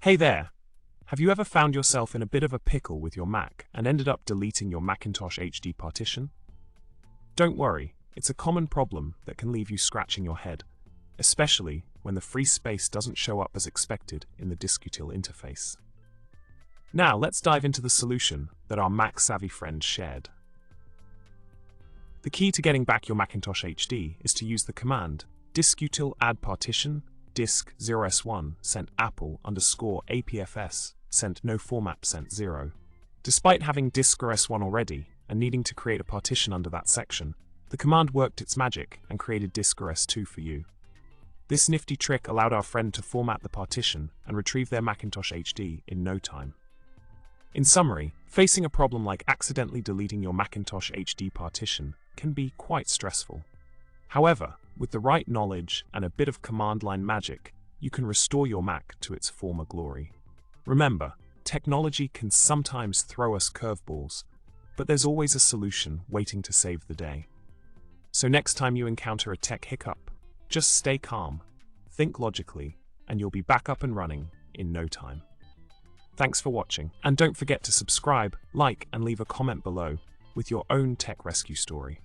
Hey there! Have you ever found yourself in a bit of a pickle with your Mac and ended up deleting your Macintosh HD partition? Don't worry, it's a common problem that can leave you scratching your head, especially when the free space doesn't show up as expected in the diskutil interface. Now let's dive into the solution that our Mac-savvy friend shared. The key to getting back your Macintosh HD is to use the command diskutil addPartition disk 0s1 sent apple _ apfs sent no format sent 0. Despite having disk rs1 already and needing to create a partition under that section, the command worked its magic and created disk rs2 for you. This nifty trick allowed our friend to format the partition and retrieve their Macintosh HD in no time. In summary, facing a problem like accidentally deleting your Macintosh HD partition can be quite stressful. However, with the right knowledge and a bit of command line magic, you can restore your Mac to its former glory. Remember, technology can sometimes throw us curveballs, but there's always a solution waiting to save the day. So next time you encounter a tech hiccup, just stay calm, think logically, and you'll be back up and running in no time. Thanks for watching, and don't forget to subscribe, like, and leave a comment below with your own tech rescue story.